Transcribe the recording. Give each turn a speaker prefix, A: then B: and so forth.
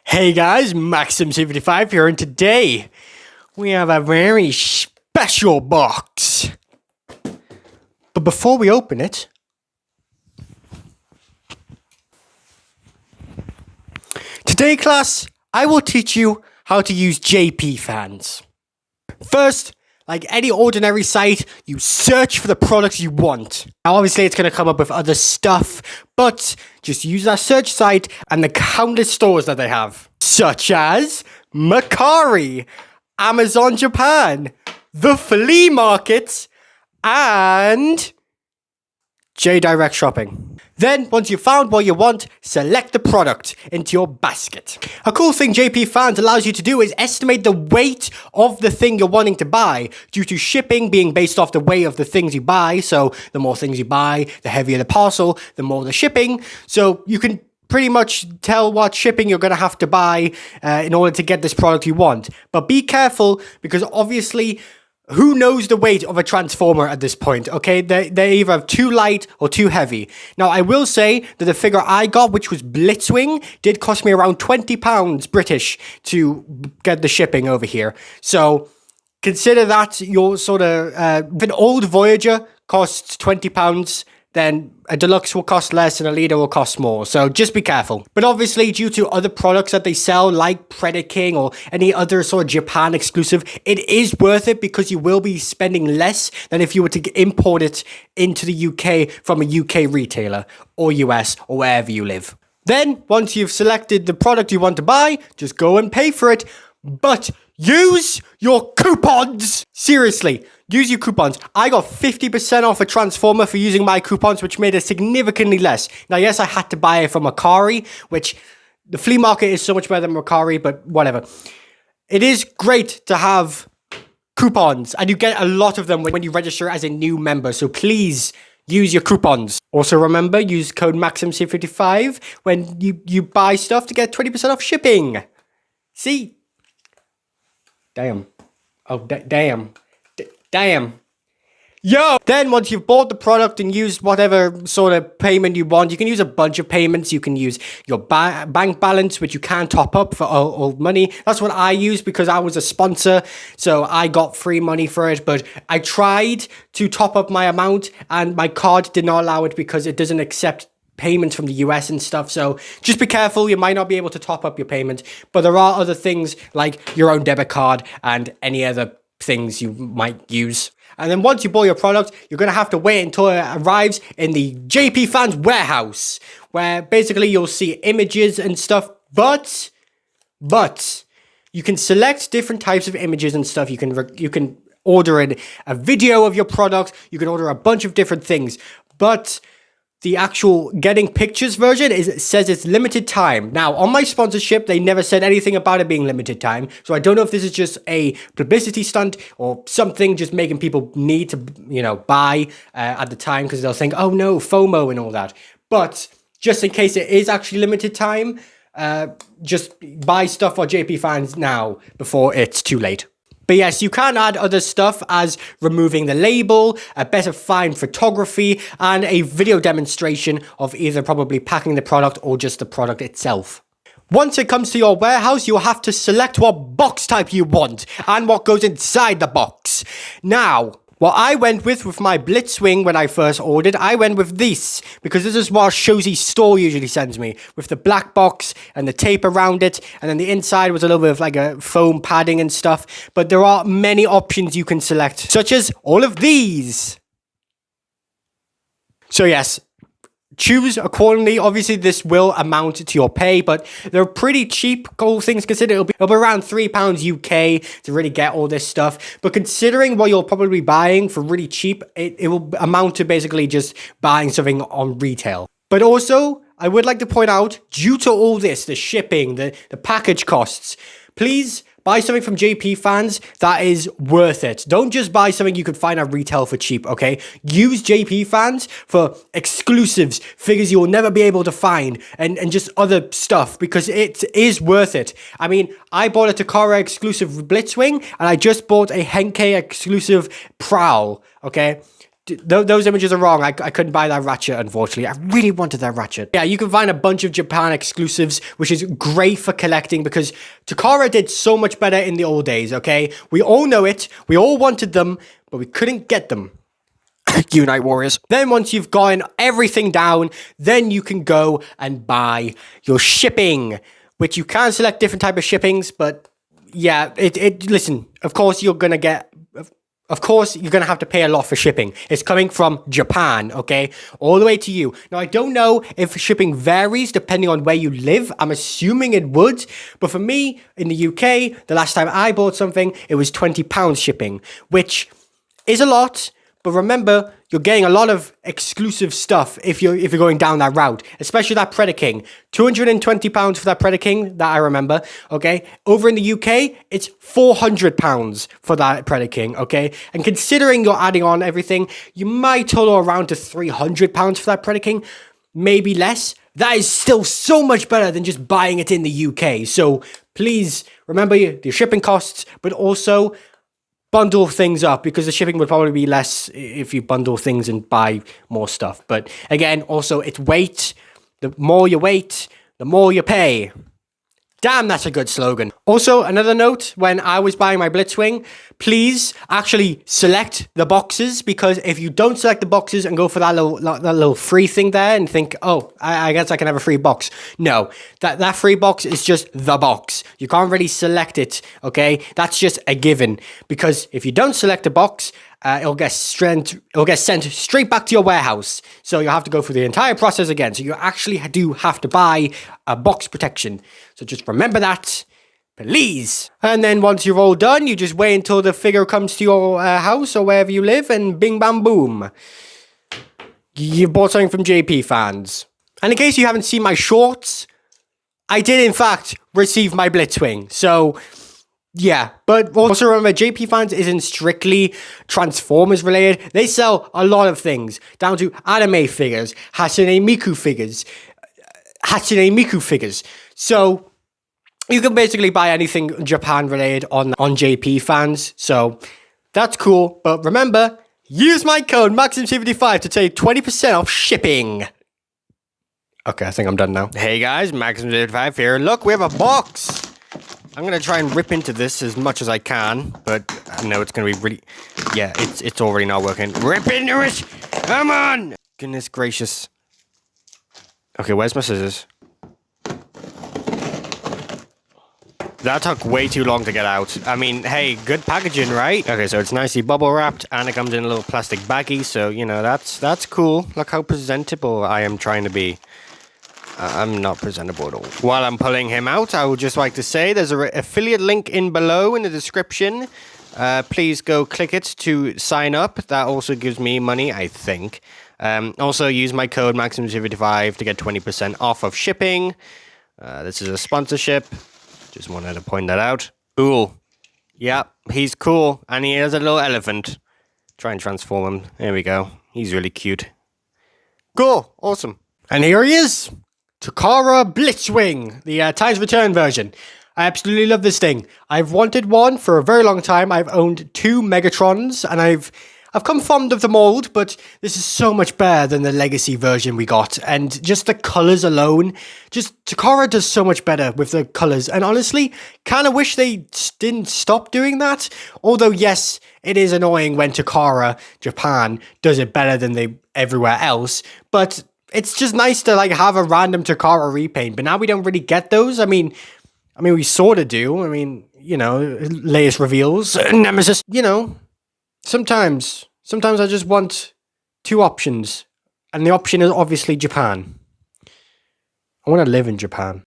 A: Hey guys, Maxmc55 here, and today we have a very special box. But before we open it, today class, I will teach you how to use JPFans. First, like any ordinary site, you search for the products you want. Now obviously it's going to come up with other stuff, but just use that search site and the countless stores that they have. Such as Mercari, Amazon Japan, the flea markets, and J-Direct Shopping. Then, once you've found what you want, select the product into your basket. A cool thing JPFans allows you to do is estimate the weight of the thing you're wanting to buy, due to shipping being based off the weight of the things you buy. So the more things you buy, the heavier the parcel, the more the shipping. So you can pretty much tell what shipping you're going to have to buy in order to get this product you want. But be careful, because obviously, who knows the weight of a transformer at this point, okay? They're either too light or too heavy. Now, I will say that the figure I got, which was Blitzwing, did cost me around £20 British to get the shipping over here. So consider that your sort of... if an old Voyager costs £20, then a deluxe will cost less and a leader will cost more. So just be careful. But obviously, due to other products that they sell, like Predator King or any other sort of Japan exclusive, it is worth it, because you will be spending less than if you were to import it into the UK from a UK retailer or US or wherever you live. Then, once you've selected the product you want to buy, just go and pay for it. But use your coupons! Seriously, use your coupons. I got 50% off a transformer for using my coupons, which made it significantly less. Now, yes, I had to buy it from Mercari, which the flea market is so much better than Mercari, but whatever. It is great to have coupons, and you get a lot of them when you register as a new member. So please use your coupons. Also remember, use code Maxmc55 when you buy stuff to get 20% off shipping. See? Damn. Oh, damn. Damn. Yo! Then once you've bought the product and used whatever sort of payment you want, you can use a bunch of payments. You can use your bank balance, which you can top up for old money. That's what I use because I was a sponsor, so I got free money for it. But I tried to top up my amount and my card did not allow it because it doesn't accept payments from the US and stuff. So just be careful. You might not be able to top up your payment, but there are other things like your own debit card and any other things you might use. And then once you buy your product, you're going to have to wait until it arrives in the JPFans warehouse, where basically you'll see images and stuff, but you can select different types of images and stuff. You can order a video of your product. You can order a bunch of different things, but the actual getting pictures version says it's limited time. Now, on my sponsorship, they never said anything about it being limited time. So I don't know if this is just a publicity stunt or something, just making people need to, buy at the time, because they'll think, oh no, FOMO and all that. But just in case it is actually limited time, just buy stuff for JPFans now before it's too late. But yes, you can add other stuff as removing the label, a better fine photography, and a video demonstration of either probably packing the product or just the product itself. Once it comes to your warehouse, you'll have to select what box type you want and what goes inside the box. Now, what I went with my Blitzwing when I first ordered, I went with this, because this is what Shosey's store usually sends me, with the black box and the tape around it, and then the inside was a little bit of like a foam padding and stuff. But there are many options you can select, such as all of these. So yes, choose accordingly. Obviously, this will amount to your pay, but they're pretty cheap, all things considered. It'll be around £3 UK to really get all this stuff. But considering what you're probably buying for really cheap, it will amount to basically just buying something on retail. But also, I would like to point out, due to all this, the shipping, the package costs, please buy something from JPFans that is worth it. Don't just buy something you could find at retail for cheap, okay? Use JPFans for exclusives, figures you will never be able to find, and just other stuff, because it is worth it. I mean, I bought a Takara exclusive Blitzwing, and I just bought a Henkei exclusive Prowl, okay? those images are wrong. I couldn't buy that Ratchet, unfortunately. I really wanted that Ratchet. Yeah, you can find a bunch of Japan exclusives, which is great for collecting because Takara did so much better in the old days, okay? We all know it. We all wanted them, but we couldn't get them. Unite Warriors. Then once you've gotten everything down, then you can go and buy your shipping, which you can select different type of shippings, but yeah, listen, of course you're going to have to pay a lot for shipping. It's coming from Japan, okay? All the way to you. Now, I don't know if shipping varies depending on where you live. I'm assuming it would. But for me, in the UK, the last time I bought something, it was £20 shipping, which is a lot. But remember, you're getting a lot of exclusive stuff if you're going down that route, especially that Predator King. £220 for that Predator King, that I remember, okay? Over in the UK, it's £400 for that Predator King, okay? And considering you're adding on everything, you might total around to £300 for that Predator King, maybe less. That is still so much better than just buying it in the UK. So please remember your shipping costs, but also bundle things up because the shipping would probably be less if you bundle things and buy more stuff. But again, also it's weight. The more you wait, the more you pay. Damn, that's a good slogan. Also, another note, when I was buying my Blitzwing, please actually select the boxes, because if you don't select the boxes and go for that little free thing there and think, oh, I guess I can have a free box. No, that free box is just the box. You can't really select it, okay? That's just a given, because if you don't select a box, it'll get sent straight back to your warehouse. So you'll have to go through the entire process again. So you actually do have to buy a box protection. So just remember that, please. And then once you're all done, you just wait until the figure comes to your house or wherever you live, and bing, bam, boom. You bought something from JPFans. And in case you haven't seen my shorts, I did in fact receive my Blitzwing. So yeah, but also remember, JPFans isn't strictly Transformers related. They sell a lot of things, down to anime figures, Hatsune Miku figures. So you can basically buy anything Japan related on JPFans. So that's cool. But remember, use my code Maxmc55 to take 20% off shipping. Okay, I think I'm done now. Hey guys, Maxmc55 here. Look, we have a box. I'm going to try and rip into this as much as I can, but I know it's going to be really... Yeah, it's already not working. Rip into it! Come on! Goodness gracious. Okay, where's my scissors? That took way too long to get out. I mean, hey, good packaging, right? Okay, so it's nicely bubble wrapped, and it comes in a little plastic baggie, so, you know, that's cool. Look how presentable I am trying to be. I'm not presentable at all. While I'm pulling him out, I would just like to say there's an affiliate link in below in the description. Please go click it to sign up. That also gives me money, I think. Also, use my code Maxmc55 to get 20% off of shipping. This is a sponsorship. Just wanted to point that out. Ooh. Yeah, he's cool. And he has a little elephant. Try and transform him. There we go. He's really cute. Cool. Awesome. And here he is. Takara Blitzwing, the Times Return version. I absolutely love this thing. I've wanted one for a very long time. I've owned 2 Megatrons, and I've come fond of the mold, but this is so much better than the Legacy version we got. And just the colors alone, Takara does so much better with the colors. And honestly, kind of wish they didn't stop doing that. Although, yes, it is annoying when Takara Japan does it better than everywhere else. But it's just nice to like have a random Takara repaint, but now we don't really get those. I mean, we sort of do. I mean, you know, latest reveals, Nemesis. You know, sometimes I just want 2 options, and the option is obviously Japan. I want to live in Japan.